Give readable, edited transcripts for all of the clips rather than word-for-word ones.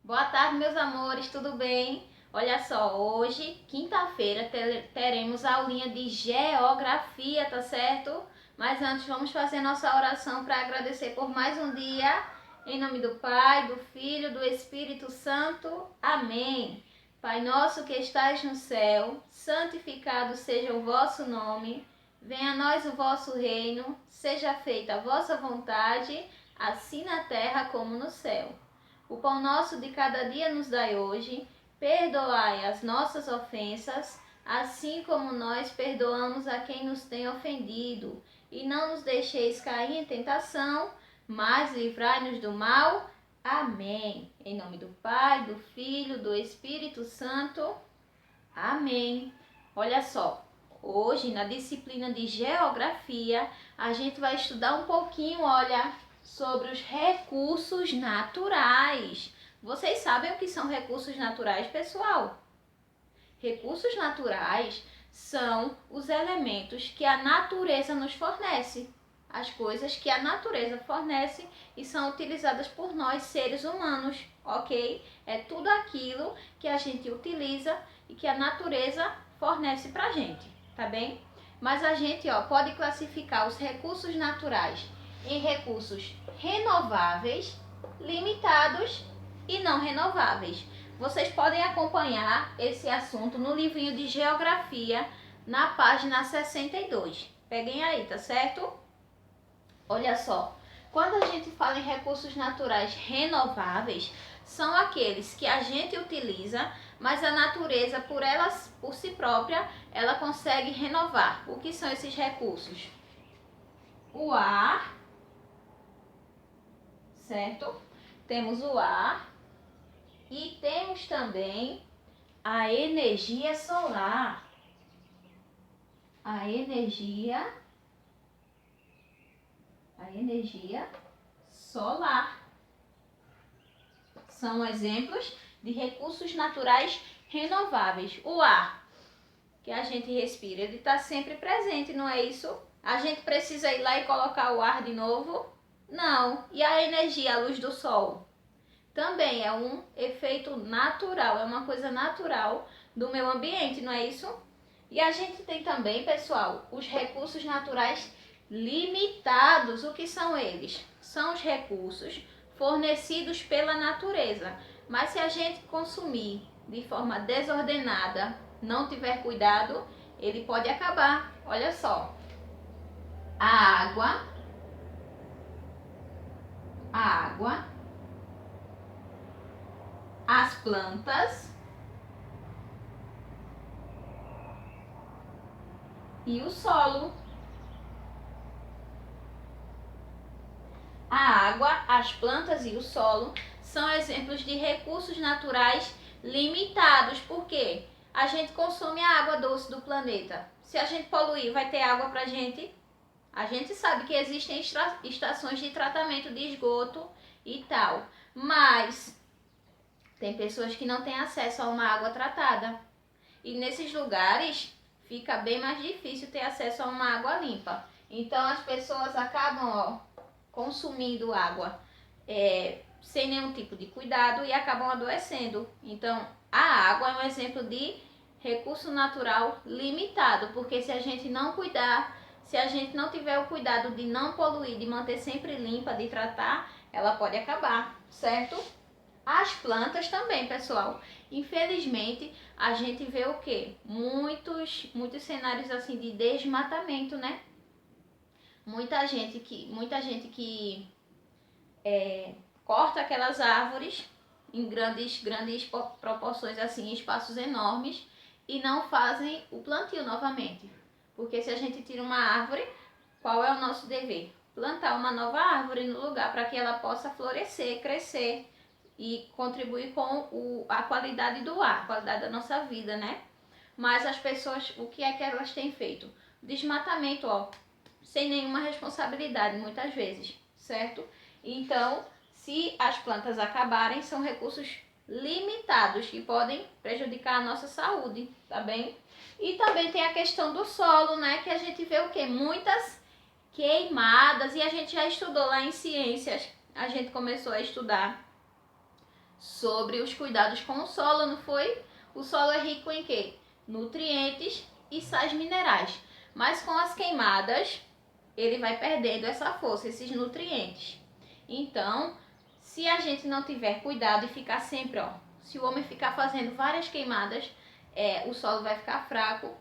Boa tarde, meus amores, tudo bem? Olha só, hoje, quinta-feira, teremos aulinha de geografia, tá certo? Mas antes, vamos fazer nossa oração para agradecer por mais um dia. Em nome do Pai, do Filho, do Espírito Santo. Amém. Pai nosso que estais no céu, santificado seja o vosso nome. Venha a nós o vosso reino, seja feita a vossa vontade, assim na terra como no céu. O pão nosso de cada dia nos dai hoje, perdoai as nossas ofensas, assim como nós perdoamos a quem nos tem ofendido. E não nos deixeis cair em tentação, mas livrai-nos do mal. Amém. Em nome do Pai, do Filho, do Espírito Santo. Amém. Olha só, hoje na disciplina de Geografia, a gente vai estudar um pouquinho, olha, sobre os recursos naturais. Vocês sabem o que são recursos naturais, pessoal? Recursos naturais são os elementos que a natureza nos fornece. As coisas que a natureza fornece e são utilizadas por nós, seres humanos, ok? É tudo aquilo que a gente utiliza e que a natureza fornece pra gente, tá bem? Mas a gente, pode classificar os recursos naturais em recursos renováveis, limitados e não renováveis. Vocês podem acompanhar esse assunto no livrinho de Geografia, na página 62. Peguem aí, tá certo? Olha só, quando a gente fala em recursos naturais renováveis, são aqueles que a gente utiliza, mas a natureza, por si própria, ela consegue renovar. O que são esses recursos? O ar, certo? Temos o ar e temos também a energia solar. A energia solar. São exemplos de recursos naturais renováveis. O ar que a gente respira, ele está sempre presente, não é isso? A gente precisa ir lá e colocar o ar de novo? Não. E a energia, a luz do sol? Também é um efeito natural, é uma coisa natural do meio ambiente, não é isso? E a gente tem também, pessoal, os recursos naturais limitados. O que são eles? São os recursos fornecidos pela natureza. Mas se a gente consumir de forma desordenada, não tiver cuidado, ele pode acabar. Olha só. A água, as plantas e o solo. A água, as plantas e o solo são exemplos de recursos naturais limitados. Por quê? A gente consome a água doce do planeta. Se a gente poluir, vai ter água pra gente? A gente sabe que existem estações de tratamento de esgoto e tal, mas tem pessoas que não têm acesso a uma água tratada. E nesses lugares fica bem mais difícil ter acesso a uma água limpa. Então as pessoas acabam, consumindo água sem nenhum tipo de cuidado e acabam adoecendo. Então a água é um exemplo de recurso natural limitado, porque se a gente não cuidar, se a gente não tiver o cuidado de não poluir, de manter sempre limpa, de tratar, ela pode acabar, certo? As plantas também, pessoal. Infelizmente, a gente vê o quê? Muitos cenários assim de desmatamento, né? Muita gente que corta aquelas árvores em grandes proporções, assim, em espaços enormes, e não fazem o plantio novamente. Porque se a gente tira uma árvore, qual é o nosso dever? Plantar uma nova árvore no lugar para que ela possa florescer, crescer e contribuir com a qualidade do ar, a qualidade da nossa vida, né? Mas as pessoas, o que é que elas têm feito? Desmatamento, sem nenhuma responsabilidade, muitas vezes, certo? Então, se as plantas acabarem, são recursos limitados que podem prejudicar a nossa saúde, tá bem? E também tem a questão do solo, né? Que a gente vê o quê? Muitas queimadas, e a gente já estudou lá em ciências, a gente começou a estudar sobre os cuidados com o solo, não foi? O solo é rico em quê? Nutrientes e sais minerais. Mas com as queimadas, ele vai perdendo essa força, esses nutrientes. Então, se a gente não tiver cuidado e ficar sempre, se o homem ficar fazendo várias queimadas, o solo vai ficar fraco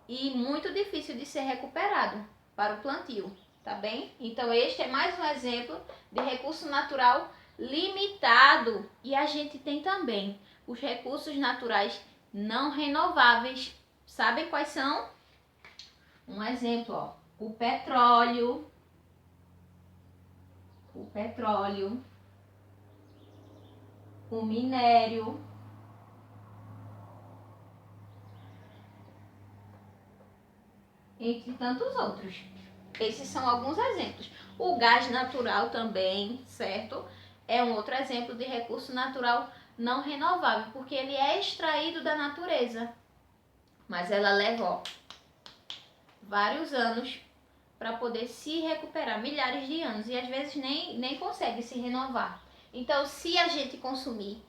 e muito difícil de ser recuperado para o plantio, tá bem? Então, este é mais um exemplo de recurso natural limitado. E a gente tem também os recursos naturais não renováveis. Sabem quais são? Um exemplo, o petróleo, o minério, entre tantos outros. Esses são alguns exemplos. O gás natural também, certo? É um outro exemplo de recurso natural não renovável, porque ele é extraído da natureza. Mas ela leva vários anos para poder se recuperar, milhares de anos, e às vezes nem consegue se renovar. Então, se a gente consumir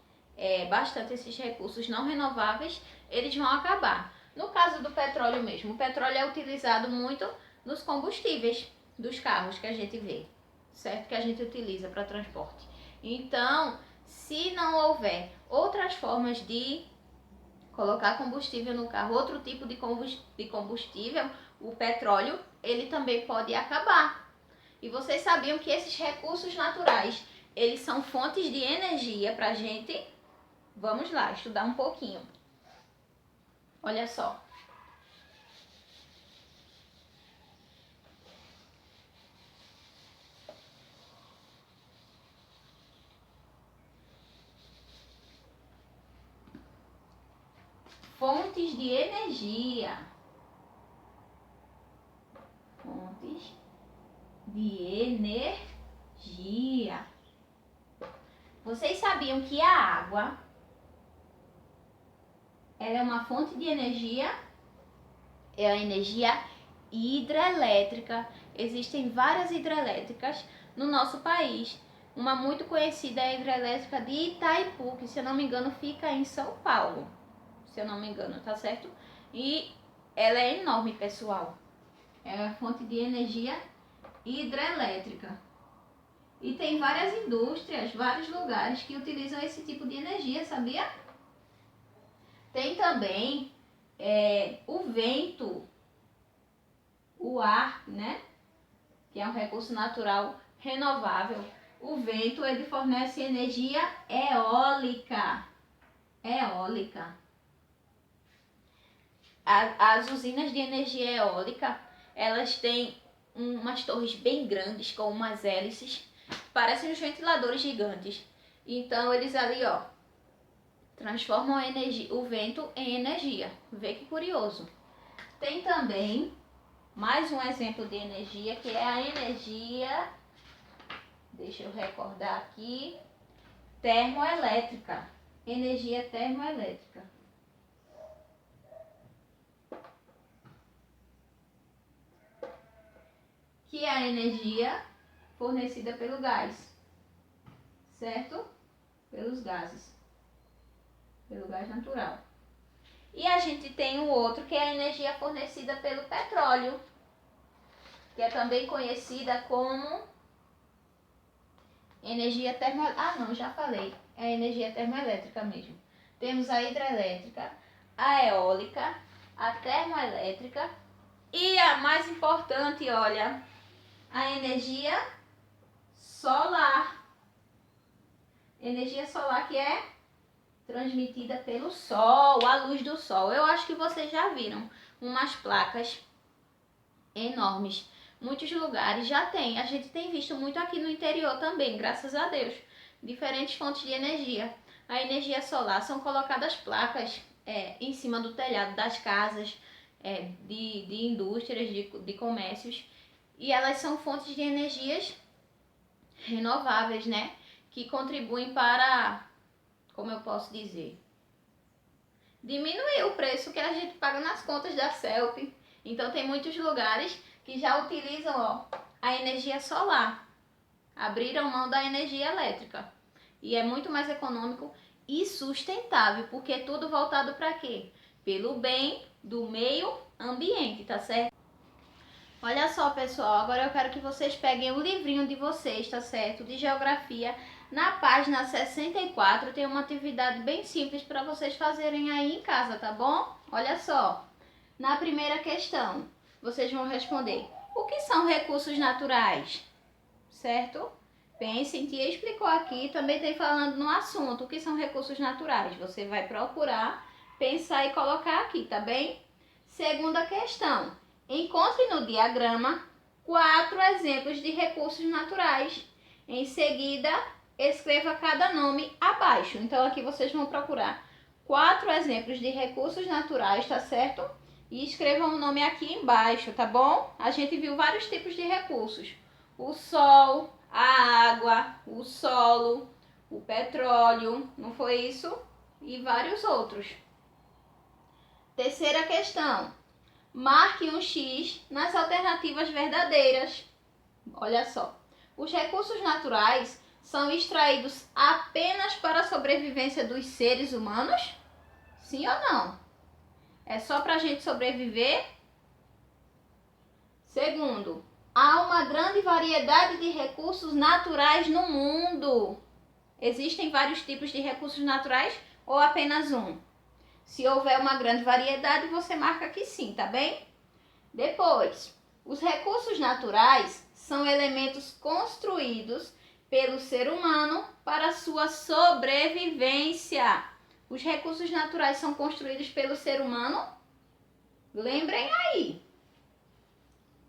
bastante esses recursos não renováveis, eles vão acabar. No caso do petróleo mesmo, o petróleo é utilizado muito nos combustíveis dos carros que a gente vê, certo? Que a gente utiliza para transporte. Então, se não houver outras formas de colocar combustível no carro, outro tipo de combustível, o petróleo, ele também pode acabar. E vocês sabiam que esses recursos naturais, eles são fontes de energia para a gente? Vamos lá, estudar um pouquinho. Olha só. Fontes de energia. Fontes de energia. Vocês sabiam que a água, ela é uma fonte de energia? É a energia hidrelétrica. Existem várias hidrelétricas no nosso país. Uma muito conhecida é a hidrelétrica de Itaipu, que se eu não me engano fica em São Paulo. Se eu não me engano, tá certo? E ela é enorme, pessoal. É a fonte de energia hidrelétrica. E tem várias indústrias, vários lugares que utilizam esse tipo de energia, sabia? Tem também o vento, o ar, né? Que é um recurso natural renovável. O vento, ele fornece energia eólica. As usinas de energia eólica, elas têm umas torres bem grandes com umas hélices, parecem uns ventiladores gigantes. Então eles ali, transformam o vento em energia. Vê que curioso. Tem também mais um exemplo de energia, que é a energia, deixa eu recordar aqui, termoelétrica. Energia termoelétrica. Que é a energia fornecida pelo gás, certo? Pelos gases, pelo gás natural. E a gente tem um outro que é a energia fornecida pelo petróleo, que é também conhecida como energia termoelétrica. Ah, não, já falei. É a energia termoelétrica mesmo. Temos a hidrelétrica, a eólica, a termoelétrica e a mais importante, olha, a energia solar. Energia solar que é transmitida pelo sol, a luz do sol. Eu acho que vocês já viram umas placas enormes. Muitos lugares já tem. A gente tem visto muito aqui no interior também, graças a Deus. Diferentes fontes de energia. A energia solar são colocadas placas em cima do telhado das casas, de indústrias, de comércios. E elas são fontes de energias renováveis, né? Que contribuem para, como eu posso dizer, diminuir o preço que a gente paga nas contas da CELP. Então tem muitos lugares que já utilizam a energia solar. Abriram mão da energia elétrica. E é muito mais econômico e sustentável, porque é tudo voltado para quê? Pelo bem do meio ambiente, tá certo? Olha só, pessoal, agora eu quero que vocês peguem o livrinho de vocês, tá certo? De geografia. Na página 64 tem uma atividade bem simples para vocês fazerem aí em casa, tá bom? Olha só. Na primeira questão, vocês vão responder: o que são recursos naturais? Certo? Pensem, tia explicou aqui, também tem falando no assunto, o que são recursos naturais. Você vai procurar, pensar e colocar aqui, tá bem? Segunda questão, encontre no diagrama 4 exemplos de recursos naturais. Em seguida, escreva cada nome abaixo. Então, aqui vocês vão procurar 4 exemplos de recursos naturais, tá certo? E escrevam o nome aqui embaixo, tá bom? A gente viu vários tipos de recursos. O sol, a água, o solo, o petróleo, não foi isso? E vários outros. Terceira questão. Marque um X nas alternativas verdadeiras. Olha só. Os recursos naturais são extraídos apenas para a sobrevivência dos seres humanos? Sim ou não? É só para a gente sobreviver? Segundo, há uma grande variedade de recursos naturais no mundo. Existem vários tipos de recursos naturais ou apenas um? Se houver uma grande variedade, você marca que sim, tá bem? Depois, os recursos naturais são elementos construídos pelo ser humano para sua sobrevivência. Os recursos naturais são construídos pelo ser humano? Lembrem aí.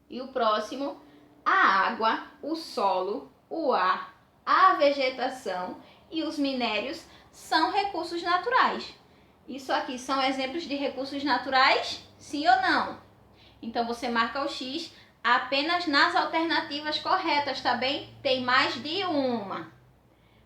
E o próximo, a água, o solo, o ar, a vegetação e os minérios são recursos naturais. Isso aqui são exemplos de recursos naturais? Sim ou não? Então você marca o X apenas nas alternativas corretas, tá bem? Tem mais de uma.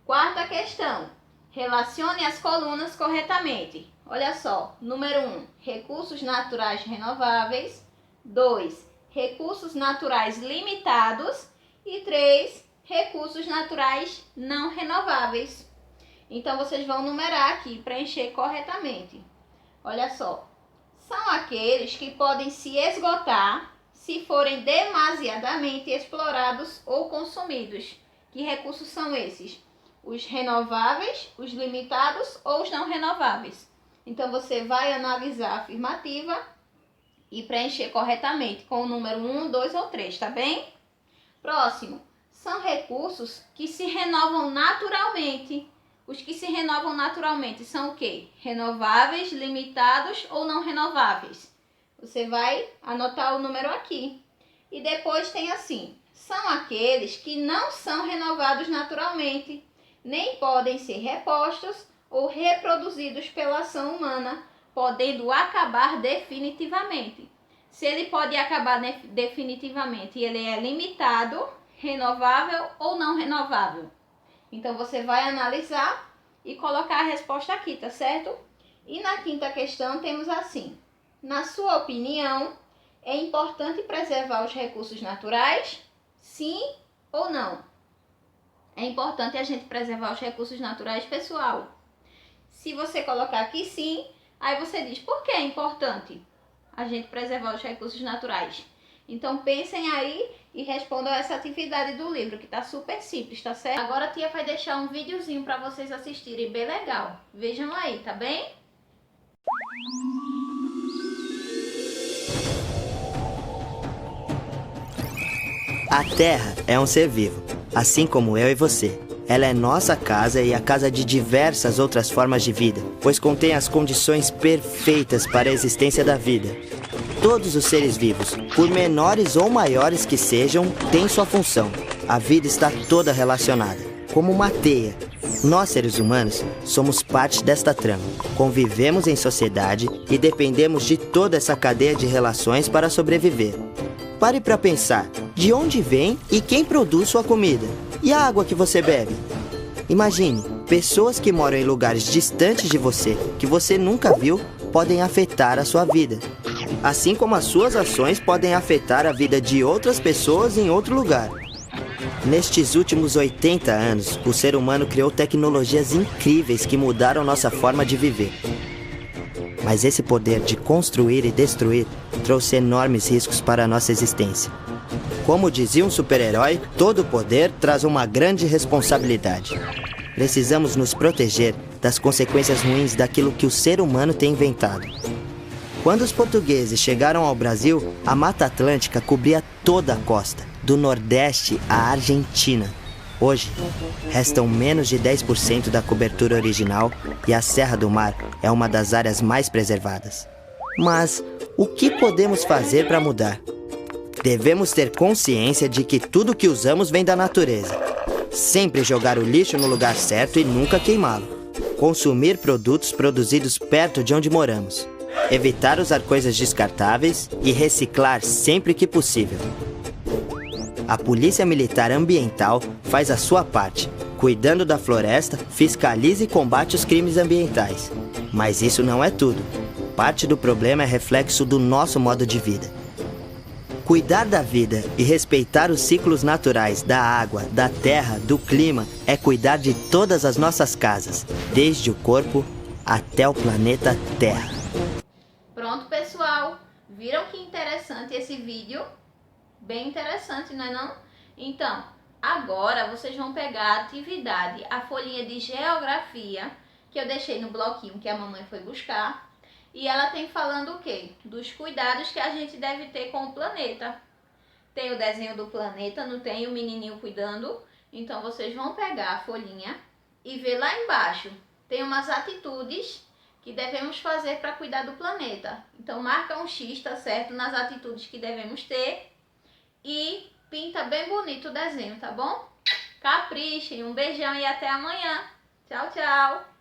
Quarta questão. Relacione as colunas corretamente. Olha só. Número 1, recursos naturais renováveis. 2, recursos naturais limitados. E 3, recursos naturais não renováveis. Então, vocês vão numerar aqui, preencher corretamente. Olha só. São aqueles que podem se esgotar se forem demasiadamente explorados ou consumidos. Que recursos são esses? Os renováveis, os limitados ou os não renováveis. Então, você vai analisar a afirmativa e preencher corretamente com o número 1, 2 ou 3, tá bem? Próximo. São recursos que se renovam naturalmente. Os que se renovam naturalmente são o quê? Renováveis, limitados ou não renováveis? Você vai anotar o número aqui. E depois tem assim, são aqueles que não são renovados naturalmente, nem podem ser repostos ou reproduzidos pela ação humana, podendo acabar definitivamente. Se ele pode acabar definitivamente, ele é limitado, renovável ou não renovável. Então, você vai analisar e colocar a resposta aqui, tá certo? E na quinta questão temos assim. Na sua opinião, é importante preservar os recursos naturais? Sim ou não? É importante a gente preservar os recursos naturais, pessoal? Se você colocar aqui sim, aí você diz, por que é importante a gente preservar os recursos naturais? Então, pensem aí e respondam essa atividade do livro, que tá super simples, tá certo? Agora a tia vai deixar um videozinho para vocês assistirem, bem legal. Vejam aí, tá bem? A Terra é um ser vivo, assim como eu e você. Ela é nossa casa e a casa de diversas outras formas de vida, pois contém as condições perfeitas para a existência da vida. Todos os seres vivos, por menores ou maiores que sejam, têm sua função. A vida está toda relacionada, como uma teia. Nós, seres humanos, somos parte desta trama. Convivemos em sociedade e dependemos de toda essa cadeia de relações para sobreviver. Pare para pensar, de onde vem e quem produz sua comida? E a água que você bebe? Imagine, pessoas que moram em lugares distantes de você, que você nunca viu, podem afetar a sua vida. Assim como as suas ações podem afetar a vida de outras pessoas em outro lugar. Nestes últimos 80 anos, o ser humano criou tecnologias incríveis que mudaram nossa forma de viver. Mas esse poder de construir e destruir trouxe enormes riscos para a nossa existência. Como dizia um super-herói, todo poder traz uma grande responsabilidade. Precisamos nos proteger das consequências ruins daquilo que o ser humano tem inventado. Quando os portugueses chegaram ao Brasil, a Mata Atlântica cobria toda a costa, do Nordeste à Argentina. Hoje, restam menos de 10% da cobertura original e a Serra do Mar é uma das áreas mais preservadas. Mas o que podemos fazer para mudar? Devemos ter consciência de que tudo que usamos vem da natureza. Sempre jogar o lixo no lugar certo e nunca queimá-lo. Consumir produtos produzidos perto de onde moramos. Evitar usar coisas descartáveis e reciclar sempre que possível. A Polícia Militar Ambiental faz a sua parte, cuidando da floresta, fiscaliza e combate os crimes ambientais. Mas isso não é tudo. Parte do problema é reflexo do nosso modo de vida. Cuidar da vida e respeitar os ciclos naturais da água, da terra, do clima é cuidar de todas as nossas casas, desde o corpo até o planeta Terra. Pronto, pessoal. Viram que interessante esse vídeo? Bem interessante, não é não? Então, agora vocês vão pegar a atividade, a folhinha de geografia, que eu deixei no bloquinho que a mamãe foi buscar. E ela tem falando o quê? Dos cuidados que a gente deve ter com o planeta. Tem o desenho do planeta, não tem o menininho cuidando? Então vocês vão pegar a folhinha e ver lá embaixo. Tem umas atitudes que devemos fazer para cuidar do planeta. Então marca um X, tá certo? Nas atitudes que devemos ter. E pinta bem bonito o desenho, tá bom? Caprichem, um beijão e até amanhã. Tchau, tchau!